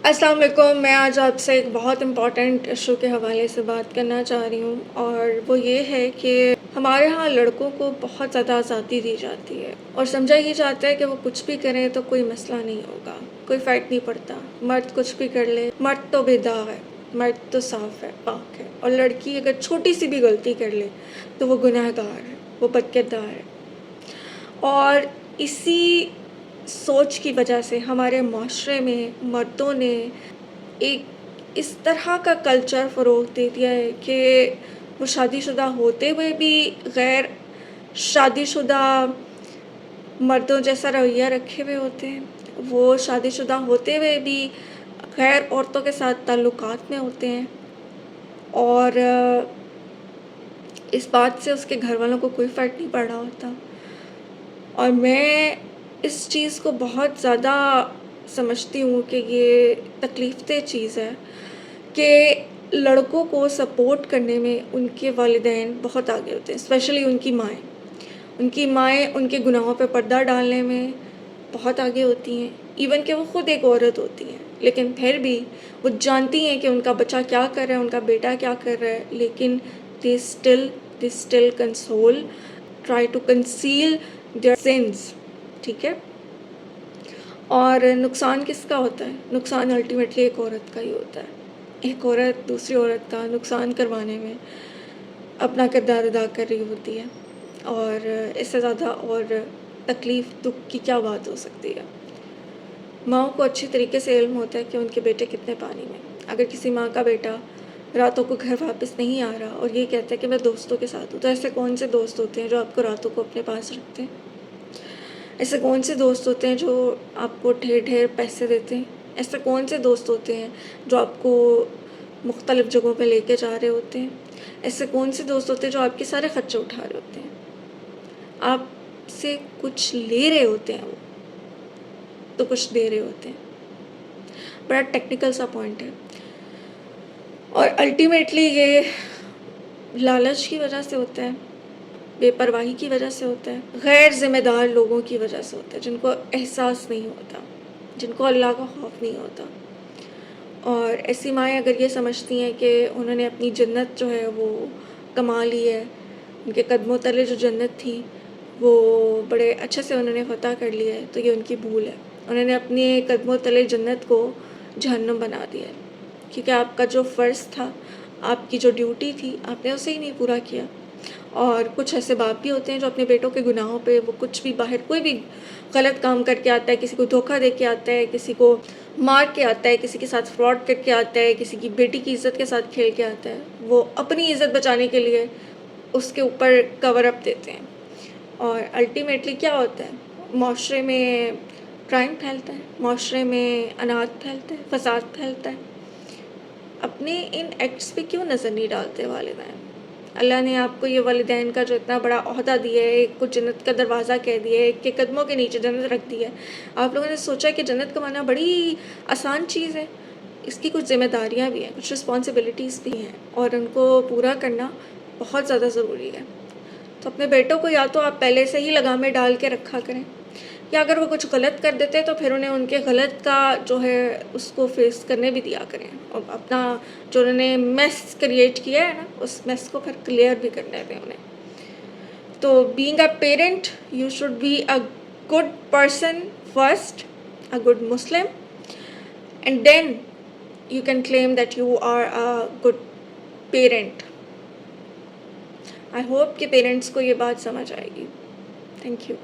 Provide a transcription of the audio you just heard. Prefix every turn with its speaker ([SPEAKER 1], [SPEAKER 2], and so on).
[SPEAKER 1] السلام علیکم. میں آج آپ سے ایک بہت امپورٹنٹ ایشو کے حوالے سے بات کرنا چاہ رہی ہوں، اور وہ یہ ہے کہ ہمارے ہاں لڑکوں کو بہت زیادہ آزادی دی جاتی ہے اور سمجھا یہ جاتا ہے کہ وہ کچھ بھی کریں تو کوئی مسئلہ نہیں ہوگا، کوئی فرق نہیں پڑتا. مرد کچھ بھی کر لے، مرد تو بے داغ ہے، مرد تو صاف ہے، پاک ہے، اور لڑکی اگر چھوٹی سی بھی غلطی کر لے تو وہ گناہ گار ہے، وہ بدکردار ہے. اور اسی سوچ کی وجہ سے ہمارے معاشرے میں مردوں نے ایک اس طرح کا کلچر فروغ دے دیا ہے کہ وہ شادی شدہ ہوتے ہوئے بھی غیر شادی شدہ مردوں جیسا رویہ رکھے ہوئے ہوتے ہیں، وہ شادی شدہ ہوتے ہوئے بھی غیر عورتوں کے ساتھ تعلقات میں ہوتے ہیں، اور اس بات سے اس کے گھر والوں کو کوئی فرق نہیں پڑ رہا ہوتا. اور میں اس چیز کو بہت زیادہ سمجھتی ہوں کہ یہ تکلیف دہ چیز ہے کہ لڑکوں کو سپورٹ کرنے میں ان کے والدین بہت آگے ہوتے ہیں، اسپیشلی ان کی مائیں ان کے گناہوں پہ پردہ ڈالنے میں بہت آگے ہوتی ہیں. ایون کہ وہ خود ایک عورت ہوتی ہیں، لیکن پھر بھی وہ جانتی ہیں کہ ان کا بچہ کیا کر رہا ہے، ان کا بیٹا کیا کر رہا ہے، لیکن they still try to conceal their sins. ٹھیک ہے. اور نقصان کس کا ہوتا ہے؟ نقصان الٹیمیٹلی ایک عورت کا ہی ہوتا ہے. ایک عورت دوسری عورت کا نقصان کروانے میں اپنا کردار ادا کر رہی ہوتی ہے، اور اس سے زیادہ اور تکلیف دکھ کی کیا بات ہو سکتی ہے. ماؤں کو اچھی طریقے سے علم ہوتا ہے کہ ان کے بیٹے کتنے پانی میں. اگر کسی ماں کا بیٹا راتوں کو گھر واپس نہیں آ رہا اور یہ کہتا ہے کہ میں دوستوں کے ساتھ ہوں، تو ایسے کون سے دوست ہوتے ہیں جو آپ کو راتوں کو اپنے پاس رکھتے ہیں؟ ایسے کون سے دوست ہوتے ہیں جو آپ کو ڈھیر پیسے دیتے ہیں؟ ایسے کون سے دوست ہوتے ہیں جو آپ کو مختلف جگہوں پہ لے کے جا رہے ہوتے ہیں؟ ایسے کون سے دوست ہوتے ہیں جو آپ کے سارے خرچے اٹھا رہے ہوتے ہیں؟ آپ سے کچھ لے رہے ہوتے ہیں، وہ تو کچھ دے رہے ہوتے ہیں. بڑا ٹیکنیکل سا پوائنٹ ہے، اور الٹیمیٹلی یہ لالچ کی وجہ سے ہوتا ہے، بے پرواہی کی وجہ سے ہوتا ہے، غیر ذمہ دار لوگوں کی وجہ سے ہوتا ہے جن کو احساس نہیں ہوتا، جن کو اللہ کا خوف نہیں ہوتا. اور ایسی مائیں اگر یہ سمجھتی ہیں کہ انہوں نے اپنی جنت جو ہے وہ کما لی ہے، ان کے قدموں تلے جو جنت تھی وہ بڑے اچھے سے انہوں نے فتح کر لی ہے، تو یہ ان کی بھول ہے. انہوں نے اپنے قدموں تلے جنت کو جہنم بنا دیا ہے، کیونکہ آپ کا جو فرض تھا، آپ کی جو ڈیوٹی تھی، آپ نے اسے ہی نہیں پورا کیا. اور کچھ ایسے باپ بھی ہوتے ہیں جو اپنے بیٹوں کے گناہوں پہ وہ کچھ بھی باہر کوئی بھی غلط کام کر کے آتا ہے، کسی کو دھوکہ دے کے آتا ہے، کسی کو مار کے آتا ہے، کسی کے ساتھ فراڈ کر کے آتا ہے، کسی کی بیٹی کی عزت کے ساتھ کھیل کے آتا ہے، وہ اپنی عزت بچانے کے لیے اس کے اوپر کور اپ دیتے ہیں. اور الٹیمیٹلی کیا ہوتا ہے؟ معاشرے میں کرائم پھیلتا ہے، معاشرے میں اناج پھیلتا ہے، فساد پھیلتا ہے. اپنے ان ایکٹس پہ کیوں نظر نہیں ڈالتے والدین؟ اللہ نے آپ کو یہ والدین کا جو اتنا بڑا عہدہ دیا ہے، ایک کو جنت کا دروازہ کہہ دیا ہے، ایک کے قدموں کے نیچے جنت رکھ دی ہے. آپ لوگوں نے سوچا کہ جنت کمانا بڑی آسان چیز ہے؟ اس کی کچھ ذمہ داریاں بھی ہیں، کچھ رسپانسبلٹیز بھی ہیں، اور ان کو پورا کرنا بہت زیادہ ضروری ہے. تو اپنے بیٹوں کو یا تو آپ پہلے سے ہی لگامیں ڈال کے رکھا کریں، یا اگر وہ کچھ غلط کر دیتے تو پھر انہیں ان کے غلط کا جو ہے اس کو فیس کرنے بھی دیا کریں، اور اپنا جو انہوں نے میس کریٹ کیا ہے نا، اس میس کو پھر کلیئر بھی کرنے دیں انہیں. تو being a parent you should be a good person first, a good Muslim, and then you can claim that you are a good parent. I hope کہ پیرنٹس کو یہ بات سمجھ آئے گی. Thank you.